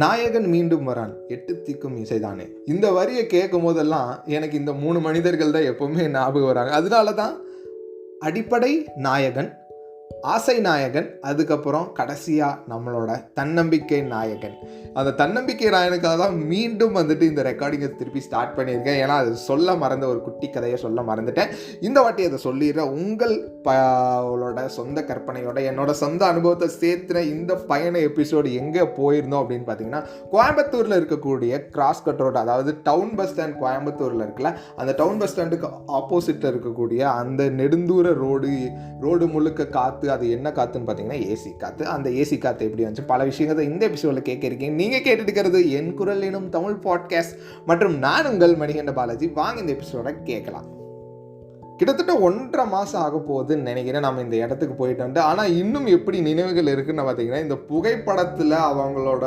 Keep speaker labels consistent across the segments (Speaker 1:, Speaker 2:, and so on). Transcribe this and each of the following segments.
Speaker 1: நாயகன் மீண்டும் வரான், எட்டு திக்கும் இசைதானே. இந்த வரியை கேட்கும் போதெல்லாம் எனக்கு இந்த 3 மனிதர்கள் தான் எப்பவுமே ஞாபகம் வராங்க. அதனால தான் அடிப்படை நாயகன், ஆசை நாயகன், அதுக்கப்புறம் கடைசியாக நம்மளோட தன்னம்பிக்கை நாயகன். அந்த தன்னம்பிக்கை நாயகனுக்காக தான் மீண்டும் வந்துட்டு இந்த ரெக்கார்டிங்கை திருப்பி ஸ்டார்ட் பண்ணியிருக்கேன். ஏன்னா அது சொல்ல மறந்த ஒரு குட்டி கதையை சொல்ல மறந்துட்டேன். இந்த வாட்டி அதை சொல்லிடுறேன். உங்களோட சொந்த கற்பனையோட என்னோட சொந்த அனுபவத்தை சேர்த்துன இந்த பயண எபிசோடு எங்கே போயிருந்தோம் அப்படின்னு பார்த்தீங்கன்னா, கோயம்புத்தூரில் இருக்கக்கூடிய கிராஸ் கட் ரோடு, அதாவது டவுன் பஸ் ஸ்டாண்ட் கோயம்புத்தூரில் இருக்குல்ல, அந்த டவுன் பஸ் ஸ்டாண்டுக்கு ஆப்போசிட்டில் இருக்கக்கூடிய அந்த நெடுந்தூர ரோடு முழுக்க காற்று. அது என்ன காற்றுன்னு பார்த்தீங்கன்னா ஏசி காற்று. அந்த ஏசி காற்று எப்படி வந்துச்சு, பல விஷயங்களை இந்த எபிசோடில் கேட்க இருக்கீங்க. நீங்கள் கேட்டுட்டு இருக்கிறது என் குரல் எனும் தமிழ் பாட்காஸ்ட் மற்றும் நான் உங்கள் மணிகண்ட பாலாஜி. வாங்க இந்த எபிசோட கேட்கலாம். கிட்டத்தட்ட 1.5 மாதம் ஆக போகுதுன்னு நினைக்கிறேன் நம்ம இந்த இடத்துக்கு போயிட்டு வந்து. ஆனால் இன்னும் எப்படி நினைவுகள் இருக்குன்னு பார்த்தீங்கன்னா, இந்த புகைப்படத்தில் அவங்களோட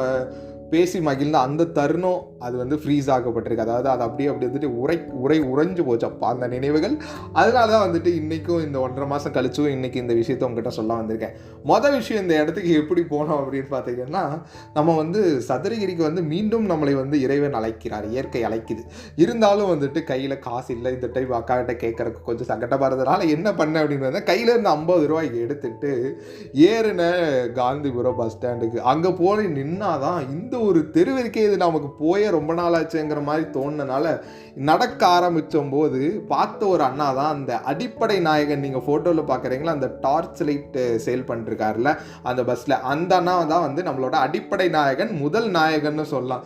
Speaker 1: பேசி மகிழ்ந்த அந்த தருணம் அது வந்து ஃப்ரீஸ் ஆக்கப்பட்டிருக்கு. அதாவது அது அப்படியே வந்துட்டு உறைஞ்சு போச்சப்பா அந்த நினைவுகள். அதனால தான் வந்துட்டு இன்றைக்கும் இந்த 1.5 மாதம் கழிச்சும் இன்றைக்கி இந்த விஷயத்தை உங்ககிட்ட சொல்ல வந்திருக்கேன். மொதல் விஷயம், இந்த இடத்துக்கு எப்படி போனோம் அப்படின்னு பார்த்தீங்கன்னா, நம்ம வந்து சதுரகிரிக்கு வந்து மீண்டும் நம்மளை வந்து இறைவன் அழைக்கிறார், இயற்கை அழைக்குது. இருந்தாலும் வந்துட்டு கையில் காசு இல்லை. இந்த டைம் அக்காக்கிட்ட கேட்குறக்கு கொஞ்சம் சங்கடப்படுறதுனால என்ன பண்ணேன் அப்படின்னு கையில் இருந்து 50 ரூபாய் எடுத்துட்டு ஏறின காந்திபுரம் பஸ் ஸ்டாண்டுக்கு. அங்கே போய் நின்னாதான் இந்த ஒரு தெருவிற்கே இது நமக்கு போயே ரொம்ப நாள் ஆச்சுங்கிற மாதிரி தோணுனால நடக்க ஆரம்பிச்சும் போது பார்த்த ஒரு அண்ணா தான் அந்த அடிப்படை நாயகன். நீங்கள் ஃபோட்டோவில் பார்க்குறீங்களா, அந்த டார்ச் லைட் சேல் பண்ணிருக்காருல அந்த பஸ்ஸில், அந்த அண்ணா தான் வந்து நம்மளோட அடிப்படை நாயகன், முதல் நாயகன்னு சொல்லலாம்.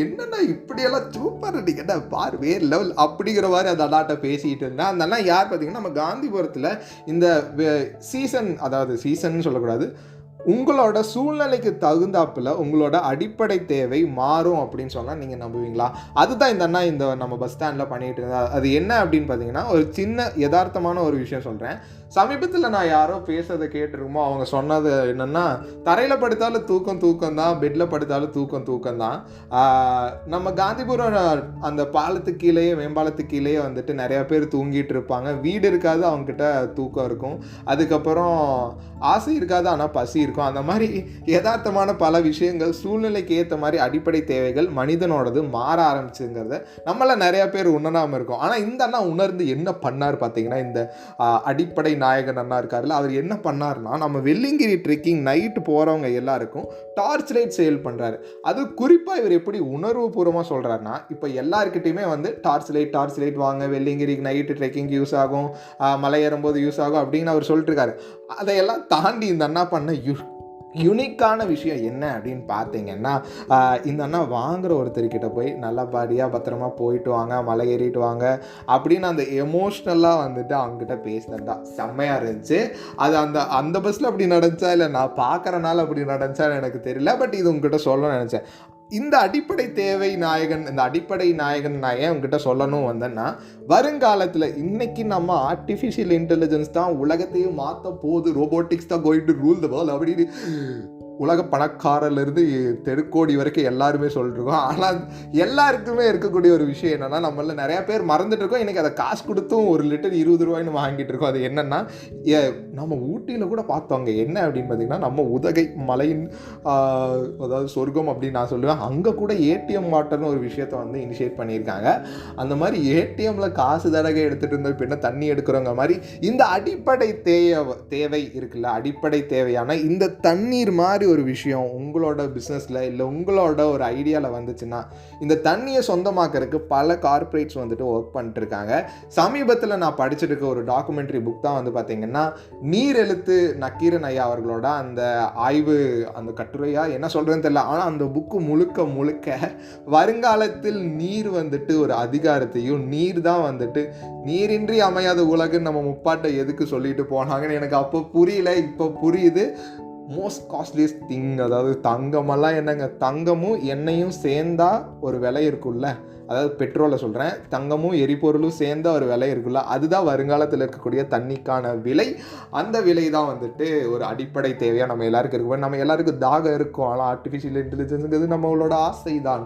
Speaker 1: என்னென்னா இப்படியெல்லாம் சூப்பர் அடிக்கட்டா பார் வேறு லெவல் அப்படிங்கிற மாதிரி அந்த அண்ணாட்ட பேசிகிட்டு இருந்தேன். அந்த அண்ணா யார் பார்த்தீங்கன்னா, நம்ம காந்திபுரத்தில் இந்த சீசன், அதாவது சீசன் சொல்லக்கூடாது, உங்களோட சூழ்நிலைக்கு தகுந்தாப்பில் உங்களோட அடிப்படை தேவை மாறும் அப்படின்னு சொன்னால் நீங்கள் நம்புவீங்களா? அதுதான் இந்த அண்ணா இந்த நம்ம பஸ் ஸ்டாண்டில் பண்ணிகிட்டு இருந்தா. அது என்ன அப்படின்னு பார்த்தீங்கன்னா, ஒரு சின்ன யதார்த்தமான ஒரு விஷயம் சொல்கிறேன். சமீபத்தில் நான் யாரோ பேசுறதை கேட்டுருமோ, அவங்க சொன்னது என்னென்னா, தரையில் படுத்தாலும் தூக்கம் தான், பெட்டில் படுத்தாலும் தூக்கம் தான். நம்ம காந்திபுரம் அந்த பாலத்துக்கு கீழேயே, மேம்பாலத்துக்கு கீழேயே வந்துட்டு நிறையா பேர் தூங்கிட்டு இருப்பாங்க. வீடு இருக்காது, அவங்ககிட்ட தூக்கம் இருக்கும். அதுக்கப்புறம் ஆசை இருக்காது, ஆனால் பசி இருக்கும். அந்த மாதிரி யதார்த்தமான பல விஷயங்கள், சூழ்நிலைக்கு ஏற்ற மாதிரி அடிப்படை தேவைகள் மனிதனோடது மாற ஆரம்பிச்சுங்கிறத நம்மள நிறையா பேர் உணராமல் இருக்கும். ஆனால் இந்த அண்ணா உணர்ந்து என்ன பண்ணார் பார்த்தீங்கன்னா, இந்த அடிப்படை நாயகன் அண்ணா இருக்காருல்ல, அவர் என்ன பண்ணார்னா, நம்ம வெள்ளிங்கிரி ட்ரெக்கிங் நைட்டு போகிறவங்க எல்லாருக்கும் டார்ச் லைட் சேல் பண்ணுறாரு. அது குறிப்பாக இவர் எப்படி உணர்வுபூர்வமாக சொல்கிறாருன்னா, இப்போ எல்லாருக்கிட்டையுமே வந்து டார்ச் லைட் வாங்க, வெள்ளிங்கிரிக்கு நைட்டு ட்ரெக்கிங் யூஸ் ஆகும், மலை ஏறும்போது யூஸ் ஆகும் அப்படின்னு அவர் சொல்லிட்டு இருக்காரு. அதையெல்லாம் தாண்டி இந்த அண்ணா பண்ண யூனிக்கான விஷயம் என்ன அப்படின்னு பார்த்தீங்கன்னா, இந்த அண்ணா வாங்குகிற ஒருத்தர்கிட்ட போய் நல்லபடியாக பத்திரமா போயிட்டு வாங்க, மலை ஏறிட்டு வாங்க அப்படின்னு அந்த எமோஷ்னலாக வந்துட்டு அவங்ககிட்ட பேசினது தான் செம்மையாக இருந்துச்சு. அது அந்த பஸ்ஸில் அப்படி நடந்துச்சா இல்லை நான் பார்க்குறனால அப்படி நடந்துச்சா எனக்கு தெரியல. பட் இது உங்ககிட்ட சொல்ல நினச்சேன். இந்த அடிப்படை தேவை நாயகன், இந்த அடிப்படை நாயகன் நான் ஏன் உங்ககிட்ட சொல்லணும் வந்தேன்னா, வருங்காலத்தில் இன்னைக்கு நம்ம ஆர்டிஃபிஷியல் இன்டெலிஜென்ஸ் தான் உலகத்தையும் மாற்ற போகுது, ரோபோட்டிக்ஸ் தான் going to rule the world அப்படின்னு உலக பணக்காரிலிருந்து தெருக்கோடி வரைக்கும் எல்லாருமே சொல்லிட்டுருக்கோம். ஆனால் எல்லாருக்குமே இருக்கக்கூடிய ஒரு விஷயம் என்னென்னா, நம்மள நிறையா பேர் மறந்துட்டு இருக்கோம். இன்றைக்கி அதை காசு கொடுத்தும் ஒரு லிட்டர் 20 ரூபாய்னு வாங்கிட்டு இருக்கோம். அது என்னென்னா, நம்ம ஊட்டியில் கூட பார்த்தோங்க. என்ன அப்படின்னு பார்த்திங்கன்னா, நம்ம உதகை மலையின் அதாவது சொர்க்கம் அப்படின்னு நான் சொல்லுவேன். அங்கே கூட ஏடிஎம் வாட்டர்னு ஒரு விஷயத்தை வந்து இனிஷியேட் பண்ணியிருக்காங்க. அந்த மாதிரி ஏடிஎம்மில் காசு தடகை எடுத்துகிட்டு இருந்த பின்ன தண்ணி எடுக்கிறவங்க மாதிரி இந்த அடிப்படை தேவை இருக்குல்ல, அடிப்படை தேவையான இந்த தண்ணீர் மாதிரி ஒரு விஷயம் உங்களோட பிஸ்னஸில் இல்லை உங்களோட ஒரு ஐடியாவில் வந்துச்சுன்னா, இந்த தண்ணியை சொந்தமாக்கிறதுக்கு பல கார்ப்பரேட்ஸ் வந்துட்டு ஒர்க் பண்ணிட்டு இருக்காங்க. சமீபத்தில் நான் படிச்சுட்டு இருக்க ஒரு டாக்குமெண்ட்ரி புக் தான் வந்து பார்த்திங்கன்னா, நீர் எழுத்து நக்கீரன் ஐயா அவர்களோட அந்த ஆய்வு, அந்த கட்டுரையா என்ன சொல்கிறேன்னு தெரியல. ஆனால் அந்த புக்கு முழுக்க வருங்காலத்தில் நீர் வந்துட்டு ஒரு அதிகாரத்தையும், நீர் தான் வந்துட்டு நீரின்றி அமையாத உலகுன்னு நம்ம முப்பாட்டை எதுக்கு சொல்லிட்டு போனாங்கன்னு எனக்கு அப்போ புரியல. இப்போ புரியுது. மோஸ்ட் காஸ்ட்லியஸ்ட் திங், அதாவது தங்கமெல்லாம் என்னங்க, தங்கமும் எண்ணெயும் சேர்ந்தா ஒரு விலை இருக்குல்ல, அதாவது பெட்ரோலை சொல்கிறேன், தங்கமும் எரிபொருளும் சேர்ந்த ஒரு விலை இருக்குல்ல, அதுதான் வருங்காலத்தில் இருக்கக்கூடிய தண்ணிக்கான விலை. அந்த விலை தான் வந்துட்டு ஒரு அடிப்படை தேவையாக நம்ம எல்லாருக்கும் இருக்கும். நம்ம எல்லாருக்கும் தாகம் இருக்கும், ஆனால் ஆர்டிஃபிஷியல் இன்டெலிஜென்ஸுங்கிறது நம்மளோட ஆசை தான்.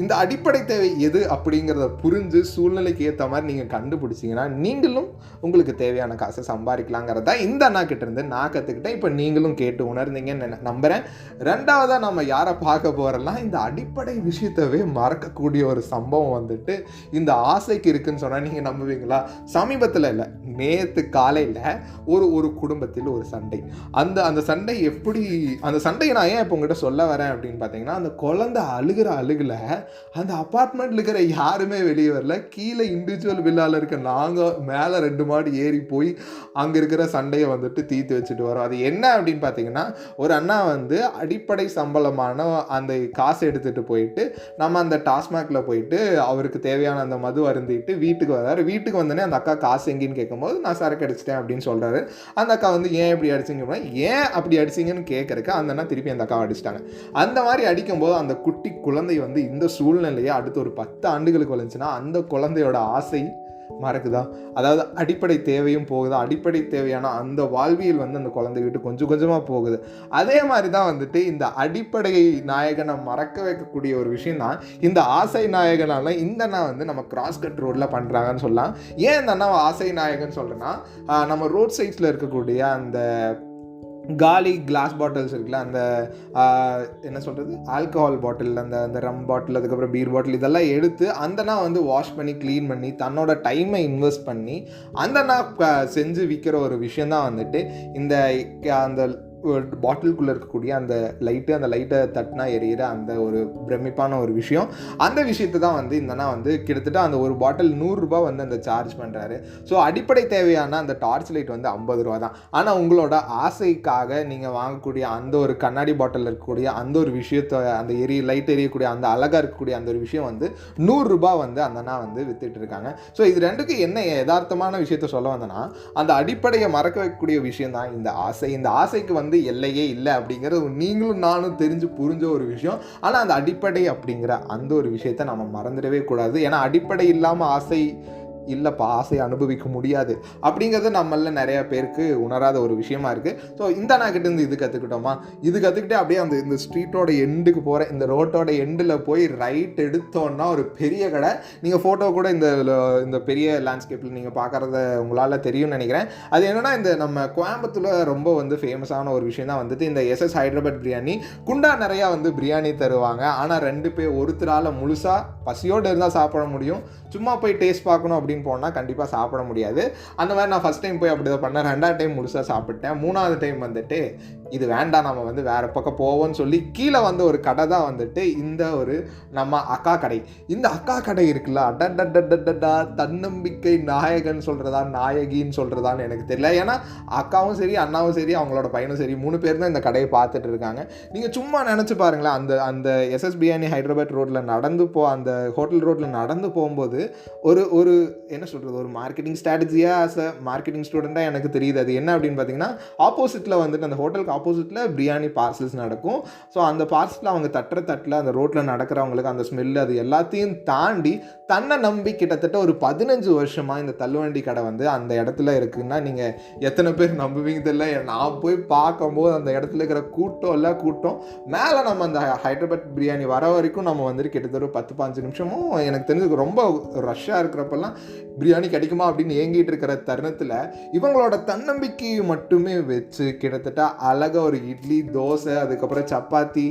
Speaker 1: இந்த அடிப்படை தேவை எது அப்படிங்கிறத புரிஞ்சு சூழ்நிலைக்கு ஏற்ற மாதிரி நீங்கள் கண்டுபிடிச்சிங்கன்னா நீங்களும் உங்களுக்கு தேவையான காசை சம்பாதிக்கலாங்கிறத இந்த அண்ணா கிட்ட இருந்து நான் கற்றுக்கிட்டேன். இப்போ நீங்களும் கேட்டு உணர்ந்தீங்கன்னு நம்புகிறேன். ரெண்டாவதாக நம்ம யாரை பார்க்க போகிறோம்னா, இந்த அடிப்படை விஷயத்தவே மறக்கக்கூடிய ஒரு சம்பவம் வந்துட்டு இந்த ஆசைக்கு இருக்குன்னு சொன்னால் நீங்கள் நம்புவீங்களா? சமீபத்தில் இல்லை, நேற்று காலையில் ஒரு குடும்பத்தில் ஒரு சண்டை. அந்த சண்டை எப்படி, அந்த சண்டையை நான் ஏன் இப்போ உங்கள்கிட்ட சொல்ல வரேன் அப்படின்னு பார்த்தீங்கன்னா, அந்த குழந்தை அழுகிற அந்த அப்பார்ட்மெண்ட்டில் இருக்கிற யாருமே வெளியே வரல. கீழே இண்டிவிஜுவல் வில்லாவில் இருக்க நாங்கள் மேலே 2 மாடி ஏறி போய் அங்கே இருக்கிற சண்டையை வந்துட்டு தீர்த்து வச்சுட்டு வரோம். அது என்ன அப்படின்னு பார்த்தீங்கன்னா, ஒரு அண்ணா வந்து அடிப்படை சம்பளமான அந்த காசு எடுத்துகிட்டு போயிட்டு நம்ம அந்த டாஸ்மாகில் போயிட்டு அவருக்கு தேவையான அந்த மது அருந்திட்டு வீட்டுக்கு வர்றாரு. வீட்டுக்கு வந்தோடனே அந்த அக்கா காசு எங்கேன்னு கேட்கும்போது நான் சரக்கு அடிச்சிட்டேன் அப்படின்னு சொல்கிறாரு. அந்த அக்கா வந்து ஏன் இப்படி அடிச்சிங்க, ஏன் அப்படி அடிச்சிங்கன்னு கேட்குறக்கு அந்த அண்ணா திருப்பி அந்த அக்காவை அடிச்சிட்டாங்க. அந்த மாதிரி அடிக்கும்போது அந்த குட்டி குழந்தை வந்து இந்த சூழ்நிலையை அடுத்து ஒரு 10 ஆண்டுகளுக்கு வளைஞ்சுன்னா அந்த குழந்தையோட ஆசை மறக்குதா? அதாவது அடிப்படை தேவையும் போகுது, அடிப்படை தேவையான அந்த வாழ்வியல் வந்து அந்த குழந்தை விட்டு கொஞ்சம் கொஞ்சமாக போகுது. அதே மாதிரி தான் வந்துட்டு இந்த அடிப்படை நாயகனை மறக்க வைக்கக்கூடிய ஒரு விஷயம் தான் இந்த ஆசை நாயகனால இந்த அண்ணா வந்து நம்ம கிராஸ் கட் ரோடில் பண்ணுறாங்கன்னு சொல்லலாம். ஏன் இந்த அண்ணா ஆசை நாயகன் சொல்கிறேன்னா, நம்ம ரோட் சைட்ஸில் இருக்கக்கூடிய அந்த காலி கிளாஸ் பாட்டில்ஸ் இருக்குல்ல, அந்த என்ன சொல்கிறது, ஆல்கஹால் பாட்டில், அந்த ரம் பாட்டில், அதுக்கப்புறம் பீர் பாட்டில், இதெல்லாம் எடுத்து அந்தனா வந்து வாஷ் பண்ணி க்ளீன் பண்ணி தன்னோட டைமை இன்வெஸ்ட் பண்ணி அந்தனா செஞ்சு விற்கிற ஒரு விஷயந்தான் வந்துட்டு இந்த அந்த பாட்டிலுக்குள்ளே இருக்கக்கூடிய அந்த லைட்டை தட்டினா எரியிற அந்த ஒரு பிரமிப்பான ஒரு விஷயம். அந்த விஷயத்தை தான் வந்து இந்தனா வந்து கிட்டத்தட்ட அந்த ஒரு பாட்டில் 100 ரூபா வந்து அந்த சார்ஜ் பண்ணுறாரு. ஸோ அடிப்படை தேவையான அந்த டார்ச் லைட் வந்து 50 ரூபா தான். ஆனால் உங்களோட ஆசைக்காக நீங்கள் வாங்கக்கூடிய அந்த ஒரு கண்ணாடி பாட்டில் இருக்கக்கூடிய அந்த ஒரு விஷயத்தை, அந்த லைட் எரியக்கூடிய அந்த அழகாக இருக்கக்கூடிய அந்த ஒரு விஷயம் வந்து 100 ரூபா வந்து அந்தனா வந்து வித்துட்டு இருக்காங்க. ஸோ இது ரெண்டுக்கு என்ன யதார்த்தமான விஷயத்த சொல்ல வந்தேன்னா, அந்த அடிப்படையை மறக்க வைக்கக்கூடிய விஷயம் தான் இந்த ஆசை. இந்த ஆசைக்கு வந்து எல்லையே இல்லை அப்படிங்கிறது நீங்களும் நானும் தெரிஞ்சு புரிஞ்ச ஒரு விஷயம். ஆனால் அந்த அடிப்படை அப்படிங்கிற அந்த ஒரு விஷயத்தை நம்ம மறந்துடவே கூடாது. ஏன்னா அடிப்படை இல்லாமல் ஆசை இல்லைப்பா, ஆசையை அனுபவிக்க முடியாது அப்படிங்கிறது நம்மள நிறைய பேருக்கு உணராத ஒரு விஷயமா இருக்குது. ஸோ இந்த நாக்கிட்டேருந்து இது கற்றுக்கிட்டோமா, இது கற்றுக்கிட்டே அப்படியே இந்த ஸ்ட்ரீட்டோட எண்டுக்கு போகிற இந்த ரோட்டோட எண்டில் போய் ரைட் எடுத்தோன்னா ஒரு பெரிய கடை. நீங்கள் ஃபோட்டோ கூட இந்த பெரிய லேண்ட்ஸ்கேப்பில் நீங்கள் பார்க்குறத உங்களால் தெரியும்னு நினைக்கிறேன். அது என்னென்னா, இந்த நம்ம கோயம்புத்தூரில் ரொம்ப வந்து ஃபேமஸான ஒரு விஷயம் தான் வந்துட்டு இந்த SS ஹைதராபாத் பிரியாணி. குண்டா நிறையா வந்து பிரியாணி தருவாங்க. ஆனால் 2 பேர் ஒருத்தரால் முழுசாக பசியோடு இருந்தால் சாப்பிட முடியும். சும்மா போய் டேஸ்ட் பார்க்கணும் அப்படின்னு போனால் கண்டிப்பாக சாப்பிட முடியாது. அந்த மாதிரி நான் ஃபஸ்ட் டைம் போய் அப்படி தான் பண்ணேன். 2வது டைம் முழுசாக சாப்பிட்டேன். 3வது டைம் வந்துட்டு இது வேண்டாம், நம்ம வந்து வேறு பக்கம் போவோம்னு சொல்லி கீழே வந்து ஒரு கடை தான் வந்துட்டு இந்த ஒரு நம்ம அக்கா கடை. இந்த அக்கா கடை இருக்குல்ல, அடடடடடா, தன்னம்பிக்கை நாயகன் சொல்கிறதா நாயகின்னு சொல்கிறதான்னு எனக்கு தெரியல. ஏன்னா அக்காவும் சரி அண்ணாவும் சரி அவங்களோட பையனும் சரி 3 பேர் தான் இந்த கடையை பார்த்துட்டு இருக்காங்க. நீங்கள் சும்மா நினச்சி பாருங்களேன், அந்த SS பிரியாணி ஹைதராபாத் ரோட்டில் அந்த ஹோட்டல் ரோட்டில் நடந்து போகும்போது ஒரு என்ன சொல்கிறது, ஒரு மார்க்கெட்டிங் ஸ்ட்ராட்டஜியாக ஆஸ் அ மார்க்கெட்டிங் ஸ்டூடெண்ட்டாக எனக்கு தெரியுது. அது என்ன அப்படின்னு பார்த்தீங்கன்னா, ஆப்போசிட்டில் வந்துட்டு அந்த ஹோட்டலுக்கு ஆப்போசிட்டில் பிரியாணி பார்சல்ஸ் நடக்கும். ஸோ அந்த பார்சலில் அவங்க தட்டில் அந்த ரோட்டில் நடக்கிறவங்களுக்கு அந்த ஸ்மெல்லு அது எல்லாத்தையும் தாண்டி தன்னை நம்பி கிட்டத்தட்ட ஒரு 15 வருஷமாக இந்த தள்ளுவண்டி கடை வந்து அந்த இடத்துல இருக்குன்னா நீங்கள் எத்தனை பேர் நம்புவீங்க தெரியல. நான் போய் பார்க்கும்போது அந்த இடத்துல இருக்கிற கூட்டம் மேலே நம்ம அந்த ஹைதராபாத் பிரியாணி வர வரைக்கும் நம்ம வந்துட்டு கிட்டத்தட்ட ஒரு 10-15 நிமிஷமும் எனக்கு தெரிஞ்சு ரொம்ப ரஷ்ஷாக இருக்கிறப்பெல்லாம் பிரியாணி கிடைக்குமா அப்படின்னு ஏங்கிட்டு இருக்கிற தருணத்தில் இவங்களோட தன்னம்பிக்கையை மட்டுமே வச்சு கிட்டத்தட்ட அழகாக ஒரு இட்லி, தோசை, அதுக்கப்புறம் சப்பாத்தி,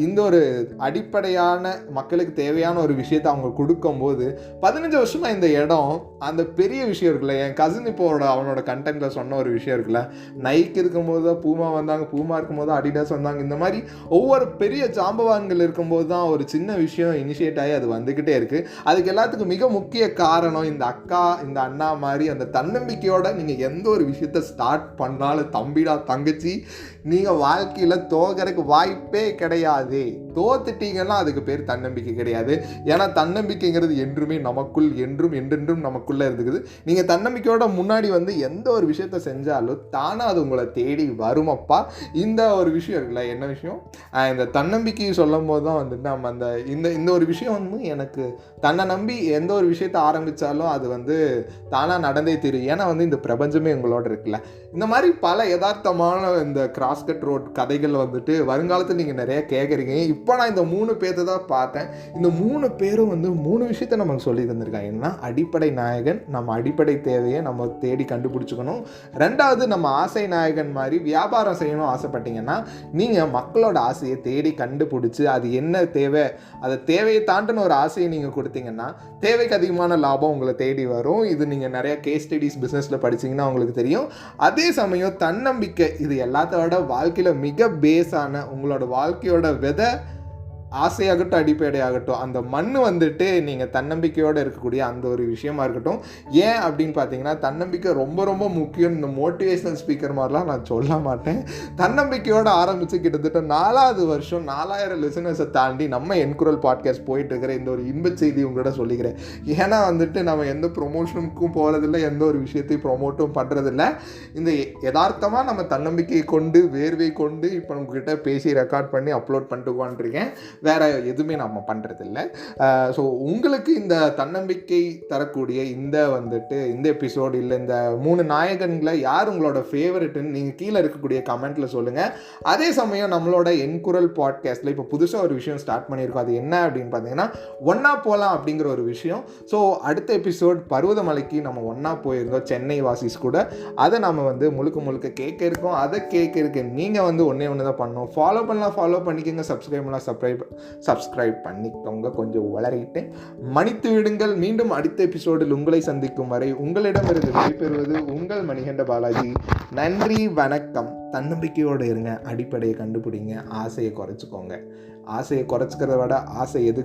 Speaker 1: இந்த ஒரு அடிப்படையான மக்களுக்கு தேவையான ஒரு விஷயத்தை அவங்க கொடுக்கும்போது 15 வருஷமாக இந்த இடம் அந்த பெரிய விஷயம் இருக்குல்ல. என் கசின் இப்போ அவனோட கண்டென்ட்டில் சொன்ன ஒரு விஷயம் இருக்குல்ல, நைக் இருக்கும்போது தான் பூமா வந்தாங்க, பூமா இருக்கும்போது அடிடாஸ் வந்தாங்க. இந்த மாதிரி ஒவ்வொரு பெரிய ஜாம்பவான்கள் இருக்கும்போது தான் ஒரு சின்ன விஷயம் இனிஷியேட் ஆகி அது வந்துக்கிட்டே இருக்குது. அதுக்கு எல்லாத்துக்கும் மிக முக்கிய காரணம் இந்த அக்கா, இந்த அண்ணா மாதிரி அந்த தன்னம்பிக்கையோட நீங்கள் எந்த ஒரு விஷயத்த ஸ்டார்ட் பண்ணாலும் தம்பிடா தங்கச்சி நீங்கள் வாழ்க்கையில் தோக்கறதுக்கு வாய்ப்பே கிடையாது. தோத்துட்டீங்கன்னா அதுக்கு பேர் தன்னம்பிக்கை கிடையாது. ஏன்னா தன்னம்பிக்கைங்கிறது என்றுமே நமக்குள் என்றும் என்றென்றும் நமக்குள்ளே இருந்துக்குது. நீங்கள் தன்னம்பிக்கையோட முன்னாடி வந்து எந்த ஒரு விஷயத்த செஞ்சாலும் தானாக அது உங்களை தேடி வருமப்பா. இந்த ஒரு விஷயம் இருக்குல்ல, என்ன விஷயம், இந்த தன்னம்பிக்கை சொல்லும் போது தான் வந்துட்டு நம்ம அந்த இந்த ஒரு விஷயம் வந்து எனக்கு தன்னை நம்பி எந்த ஒரு விஷயத்தை ஆரம்பித்தாலும் அது வந்து தானாக நடந்தே தெரியும். ஏன்னா வந்து இந்த பிரபஞ்சமே உங்களோட இருக்குல்ல. இந்த மாதிரி பல யதார்த்தமான இந்த கிராஸ்கட் ரோட் கதைகள் வந்துட்டு வருங்காலத்தில் நீங்கள் நிறைய கேட்குறீங்க. இப்போ நான் இந்த 3 பேர்த்தை தான் பார்த்தேன். இந்த 3 பேரும் வந்து 3 விஷயத்த நமக்கு சொல்லி தந்திருக்காங்க. ஏன்னா அடிப்படை நாயகன், நம்ம அடிப்படை தேவையை நம்ம தேடி கண்டுபிடிச்சிக்கணும். 2வது, நம்ம ஆசை நாயகன் மாதிரி வியாபாரம் செய்யணும் ஆசைப்பட்டீங்கன்னா நீங்கள் மக்களோட ஆசையை தேடி கண்டுபிடிச்சி அது என்ன தேவை, அதை தேவையை தாண்டின ஒரு ஆசையை நீங்கள் கொடுத்தீங்கன்னா தேவைக்கு அதிகமான லாபம் உங்களை தேடி வரும். இது நீங்கள் நிறைய கேஸ் ஸ்டடீஸ் பிஸ்னஸில் படிச்சிங்கன்னா உங்களுக்கு தெரியும். அதே சமயம் தன்னம்பிக்கை, இது எல்லாத்தோட வாழ்க்கையில் மிக பேஸான உங்களோட வாழ்க்கையோட விதை, ஆசையாகட்டும் அடிப்படையாகட்டும், அந்த மண் வந்துட்டு நீங்கள் தன்னம்பிக்கையோடு இருக்கக்கூடிய அந்த ஒரு விஷயமா இருக்கட்டும். ஏன் அப்படின்னு பார்த்தீங்கன்னா தன்னம்பிக்கை ரொம்ப ரொம்ப முக்கியம். இந்த மோட்டிவேஷனல் ஸ்பீக்கர் மாதிரிலாம் நான் சொல்ல மாட்டேன். தன்னம்பிக்கையோடு ஆரம்பித்து கிட்டத்தட்ட 4வது வருஷம் 4000 லிசனர்ஸை தாண்டி நம்ம என்குரல் பாட்காஸ்ட் போயிட்டு இருக்கிற இந்த ஒரு இன்ப செய்தி உங்களோட சொல்லிக்கிறேன். ஏன்னா வந்துட்டு நம்ம எந்த ப்ரொமோஷனுக்கும் போகிறதில்ல, எந்த ஒரு விஷயத்தையும் ப்ரொமோட்டும் பண்ணுறதில்ல. இந்த யதார்த்தமாக நம்ம தன்னம்பிக்கையை கொண்டு வேர்வை கொண்டு இப்போ உங்ககிட்ட பேசி ரெக்கார்ட் பண்ணி அப்லோட் பண்ணிட்டு உட்காந்துருக்கேன். வேறு எதுவுமே நம்ம பண்ணுறதில்ல. ஸோ உங்களுக்கு இந்த தன்னம்பிக்கை தரக்கூடிய இந்த வந்துட்டு இந்த எபிசோடு இல்லை இந்த 3 நாயகன்களை யார் உங்களோட ஃபேவரெட்டுன்னு நீங்கள் கீழே இருக்கக்கூடிய கமெண்ட்டில் சொல்லுங்கள். அதே சமயம் நம்மளோட என்குரல் பாட்காஸ்ட்டில் இப்போ புதுசாக ஒரு விஷயம் ஸ்டார்ட் பண்ணியிருக்கோம். அது என்ன அப்படின்னு பார்த்தீங்கன்னா ஒன்றா போகலாம் அப்படிங்கிற ஒரு விஷயம். ஸோ அடுத்த எபிசோட் பருவதமலைக்கு நம்ம ஒன்றா போயிருந்தோம் சென்னை வாசிஸ் கூட. அதை நம்ம வந்து முழுக்க கேட்க இருக்கோம். அதை கேட்க இருக்க நீங்கள் வந்து ஒன்றே தான் பண்ணணும். ஃபாலோ பண்ணலாம், ஃபாலோ பண்ணிக்கோங்க. சப்ஸ்கிரைப் பண்ணலாம், சப்ஸ்கிரைப் பண்ணிக்கோங்க. கொஞ்சம் வளரிட்டு மன்னித்து விடுங்கள். மீண்டும் அடுத்த எபிசோடில் உங்களை சந்திக்கும் வரை உங்களிடமிருந்து விடைபெறுவது உங்கள் மணிகண்ட பாலாஜி. நன்றி, வணக்கம். தன்னம்பிக்கையோடு இருங்க, அடிப்படையை கண்டுபிடிங்க, ஆசையை குறைச்சிக்கோங்க. ஆசையை குறைச்சிக்கிறத விட ஆசை எது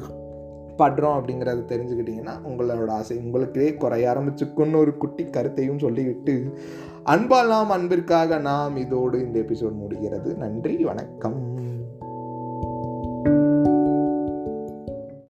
Speaker 1: படுறோம் அப்படிங்கிறத தெரிஞ்சுக்கிட்டிங்கன்னா உங்களோட ஆசை உங்களுக்கே குறைய ஆரம்பிச்சுக்குன்னு ஒரு குட்டி கருத்தையும் சொல்லிவிட்டு அன்பால் நாம் அன்பிற்காக நாம் இதோடு இந்த எபிசோட் முடிகிறது. நன்றி, வணக்கம்.